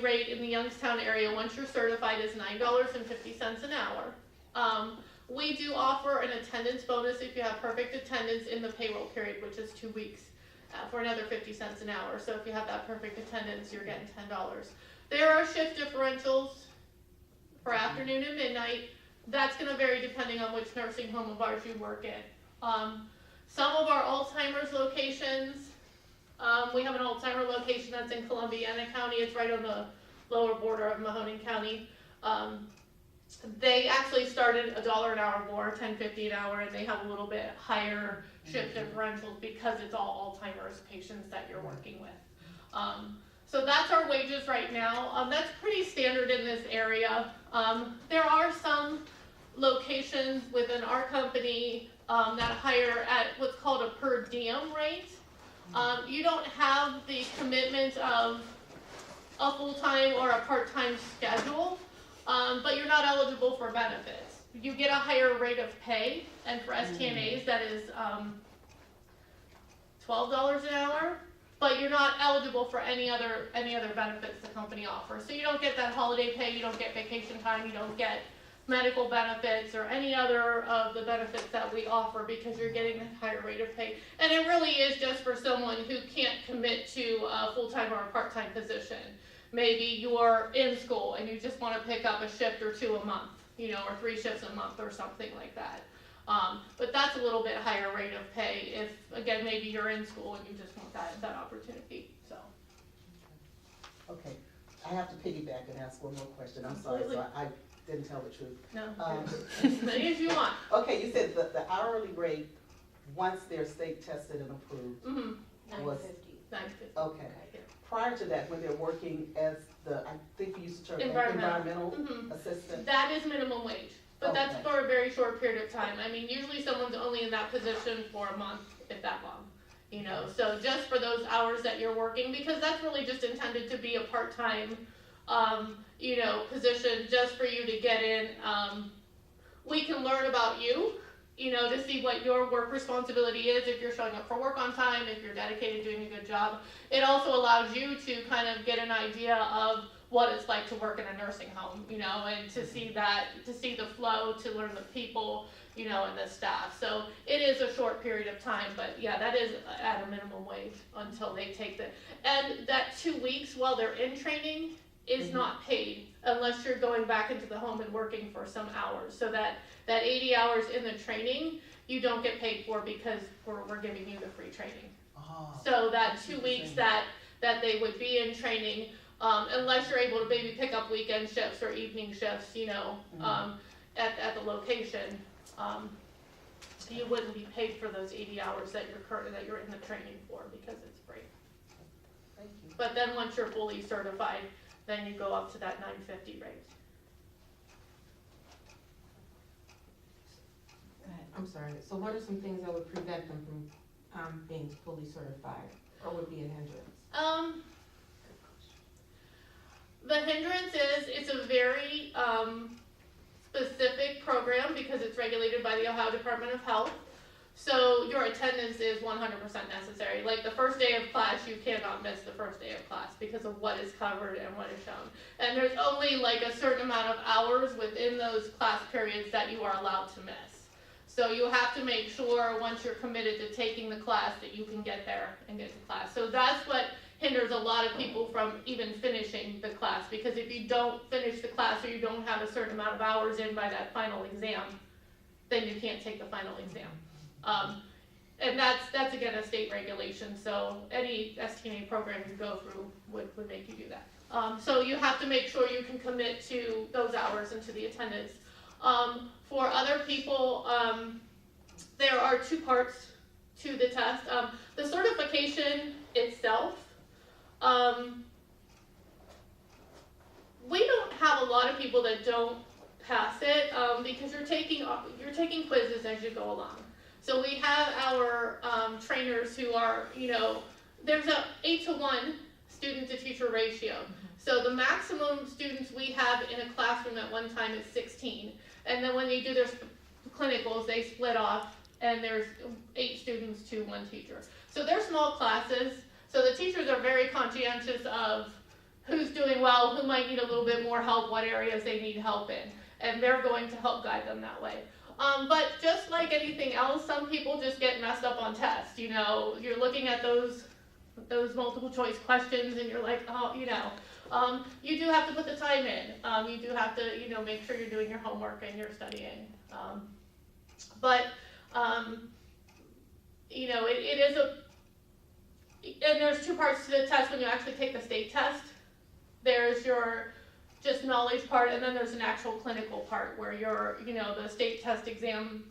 rate in the Youngstown area, once you're certified, is $9.50 an hour. We do offer an attendance bonus if you have perfect attendance in the payroll period, which is 2 weeks, for another 50 cents an hour. So if you have that perfect attendance, you're getting $10. There are shift differentials for afternoon and midnight. That's going to vary depending on which nursing home of ours you work in. Some of our Alzheimer's locations, we have an Alzheimer location that's in Columbiana County. It's right on the lower border of Mahoning County. They actually started $1 an hour more, $10.50 an hour, and they have a little bit higher shift differentials because it's all Alzheimer's patients that you're working with. So that's our wages right now. That's pretty standard in this area. There are some locations within our company that hire at what's called a per diem rate. You don't have the commitment of a full-time or a part-time schedule, but you're not eligible for benefits. You get a higher rate of pay, and for STNAs that is $12 an hour, but you're not eligible for any other benefits the company offers. So you don't get that holiday pay, you don't get vacation time, you don't get medical benefits or any other of the benefits that we offer because you're getting a higher rate of pay. And it really is just for someone who can't commit to a full-time or a part-time position. Maybe you're in school and you just want to pick up a shift or two a month, or 3 shifts a month or something like that. But that's a little bit higher rate of pay if, again, maybe you're in school and you just want that opportunity. So. Okay, I have to piggyback and ask one more question. I'm sorry, so I didn't tell the truth. No, as many as you want. Okay, you said the hourly rate, once they're state tested and approved, was $9.50. Okay. Prior to that, when they're working as I think you used the term environmental assistant? That is minimum wage, but that's for a very short period of time. I mean, usually someone's only in that position for a month, if that long. So just for those hours that you're working, because that's really just intended to be a part-time position just for you to get in. We can learn about you, to see what your work responsibility is, if you're showing up for work on time, if you're dedicated, doing a good job. It also allows you to kind of get an idea of what it's like to work in a nursing home, and to see the flow, to learn the people, and the staff. So it is a short period of time, but yeah, that is at a minimum wage until they take and that 2 weeks while they're in training is not paid unless you're going back into the home and working for some hours. So that 80 hours in the training, you don't get paid for because we're giving you the free training. So that 2 weeks that they would be in training, unless you're able to maybe pick up weekend shifts or evening shifts, at the location, you wouldn't be paid for those 80 hours that you're in the training for because it's free. Thank you. But then once you're fully certified, then you go up to that $9.50 rate. Go ahead. I'm sorry. So what are some things that would prevent them from being fully certified, or would be a hindrance? The hindrance is it's a very specific program because it's regulated by the Ohio Department of Health. So your attendance is 100% necessary. Like the first day of class, you cannot miss the first day of class because of what is covered and what is shown. And there's only like a certain amount of hours within those class periods that you are allowed to miss. So you have to make sure once you're committed to taking the class that you can get there and get to class. So that's what hinders a lot of people from even finishing the class, because if you don't finish the class or you don't have a certain amount of hours in by that final exam, then you can't take the final exam. And that's again a state regulation, so any STNA program you go through would make you do that. So you have to make sure you can commit to those hours and to the attendance. For other people, there are 2 parts to the test. The certification itself, we don't have a lot of people that don't pass it because you're taking quizzes as you go along. So we have our trainers who are, there's a 8-to-1 student to teacher ratio. So the maximum students we have in a classroom at one time is 16. And then when they do their clinicals, they split off and there's 8 students to 1 teacher. So they're small classes. So the teachers are very conscientious of who's doing well, who might need a little bit more help, what areas they need help in, and they're going to help guide them that way. But just like anything else, some people just get messed up on tests. You know, you're looking at those multiple choice questions and you're like, oh, you know, you do have to put the time in. You do have to, you know, make sure you're doing your homework and you're studying. You know, it is and there's two parts to the test when you actually take the state test. There's your just knowledge part, and then there's an actual clinical part where you know, the state test exam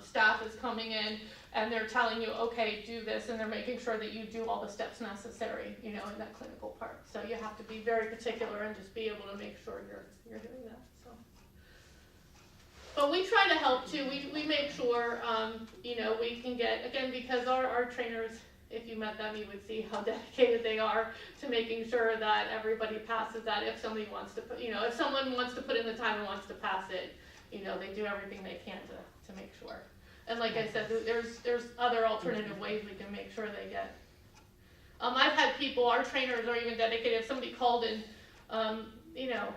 staff is coming in and they're telling you, okay, do this, and they're making sure that you do all the steps necessary, you know, in that clinical part. So you have to be very particular and just be able to make sure you're doing that. So, but we try to help too. We make sure, you know, we can get, again, because our trainers, if you met them, you would see how dedicated they are to making sure that everybody passes that. If somebody wants to put, you know, if someone wants to put in the time and wants to pass it, you know, they do everything they can to make sure. And like I said, there's other alternative ways we can make sure they get. I've had people, our trainers are even dedicated. If somebody called and, you know,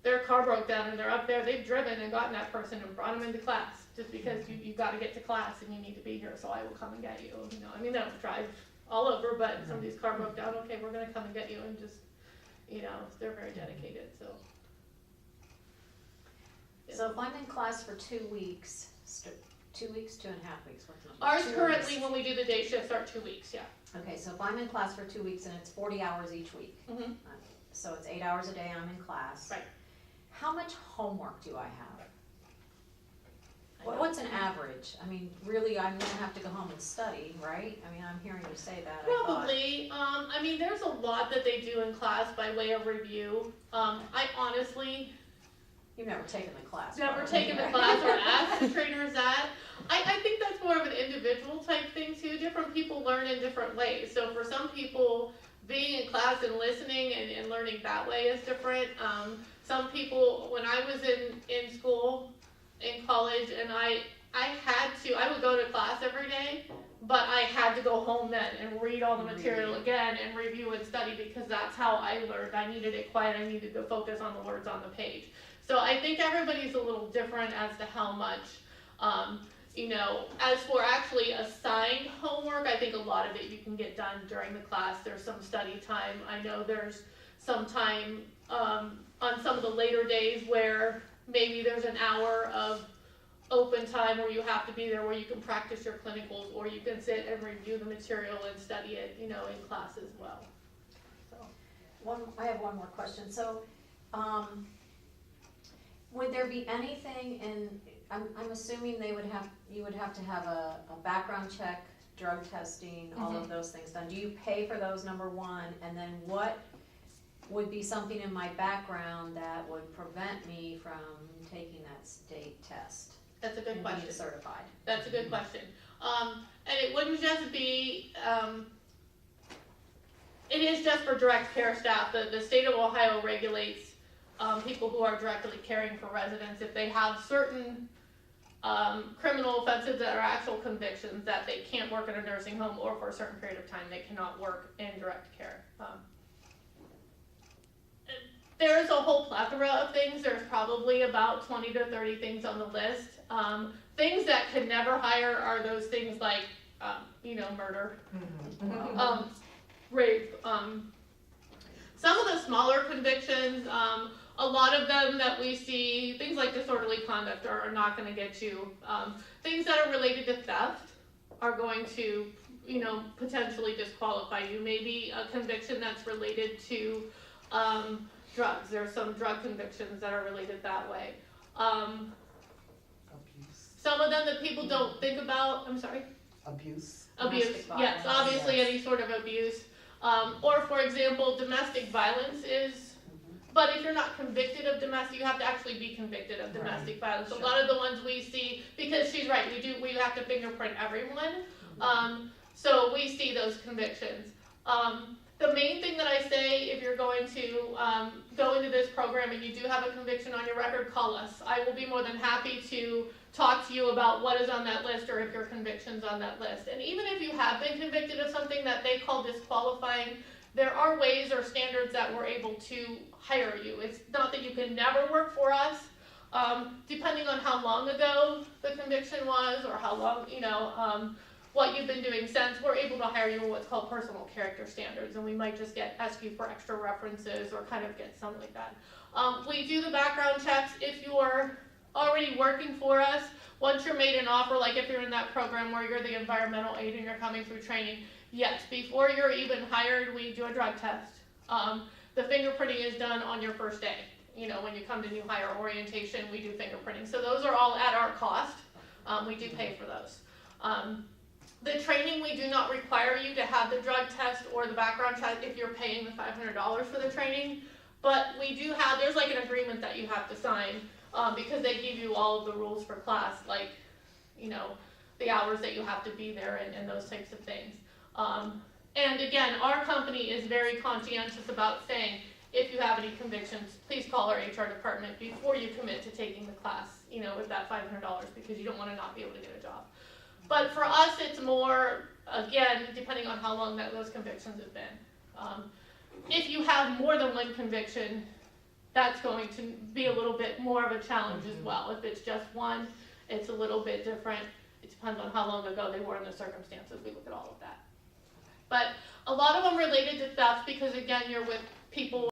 their car broke down and they're up there, they've driven and gotten that person and brought them into class just because you got to get to class and you need to be here, so I will come and get you. You know, I mean, they don't drive all over, but somebody's car broke down, okay, we're going to come and get you, and just, you know, they're very dedicated, so. Yeah. So if I'm in class for 2 weeks, 2 weeks, 2.5 weeks, what's it? Ours currently, when we do the day shifts, are 2 weeks, yeah. Okay, so if I'm in class for 2 weeks and it's 40 hours each week, Mm-hmm. so it's 8 hours a day I'm in class. Right. How much homework do I have? What's an average? I mean, really, I'm gonna have to go home and study, right? I mean, I'm hearing you say that. Probably. I mean, there's a lot that they do in class by way of review. I honestly You've never taken the class. never probably, taken the right? class or asked the trainers that. I think that's more of an individual type thing too. Different people learn in different ways. So for some people, being in class and listening and learning that way is different. Some people, when I was in school, in college, and I would go to class every day, but I had to go home then and read all the material again and review and study, because that's how I learned. I needed it quiet. I needed to focus on the words on the page. So I think everybody's a little different as to how much, you know, as for actually assigned homework, I think a lot of it you can get done during the class. There's some study time. I know there's some time on some of the later days where maybe there's an hour of open time where you have to be there, where you can practice your clinicals, or you can sit and review the material and study it, you know, in class as well. So. I have one more question. So, would there be anything in? I'm assuming you would have to have a background check, drug testing, all of those things done. Do you pay for those, number one? And then what would be something in my background that would prevent me from taking that state test? That's a good and question. being certified. That's a good question. And it wouldn't just be, it is just for direct care staff. The state of Ohio regulates people who are directly caring for residents. If they have certain criminal offenses that are actual convictions, that they can't work in a nursing home, or for a certain period of time they cannot work in direct care. There's a whole plethora of things. There's probably about 20 to 30 things on the list. Things that could never hire are those things like, you know, murder, rape. Some of the smaller convictions, a lot of them that we see, things like disorderly conduct are not going to get you. Things that are related to theft are going to, you know, potentially disqualify you. Maybe a conviction that's related to drugs. There are some drug convictions that are related that way. Abuse. Some of them that people don't think about. I'm sorry? Abuse. Abuse, yes, obviously any sort of abuse. Or for example, domestic violence is, but if you're not convicted of domestic, you have to actually be convicted of domestic violence. Sure. A lot of the ones we see, because she's right, we have to fingerprint everyone. So we see those convictions. The main thing that I say, if you're going to go into this program and you do have a conviction on your record, call us. I will be more than happy to talk to you about what is on that list, or if your conviction's on that list. And even if you have been convicted of something that they call disqualifying, there are ways or standards that we're able to hire you. It's not that you can never work for us. Depending on how long ago the conviction was or how long, what you've been doing since, we're able to hire you in what's called personal character standards, and we might just ask you for extra references or kind of get something like that. We do the background checks if you're already working for us. Once you're made an offer, like if you're in that program where you're the environmental aid and you're coming through training, yes, before you're even hired, we do a drug test. The fingerprinting is done on your first day. When you come to new hire orientation, we do fingerprinting. So those are all at our cost. We do pay for those. The training, we do not require you to have the drug test or the background check if you're paying the $500 for the training. But we do have, there's like an agreement that you have to sign because they give you all of the rules for class, like, the hours that you have to be there and those types of things. And again, our company is very conscientious about saying, if you have any convictions, please call our HR department before you commit to taking the class, with that $500, because you don't want to not be able to get a job. But for us, it's more, again, depending on how long those convictions have been. If you have more than one conviction, that's going to be a little bit more of a challenge as well. If it's just one, it's a little bit different. It depends on how long ago they were and the circumstances. We look at all of that. But a lot of them related to theft because, again, you're with people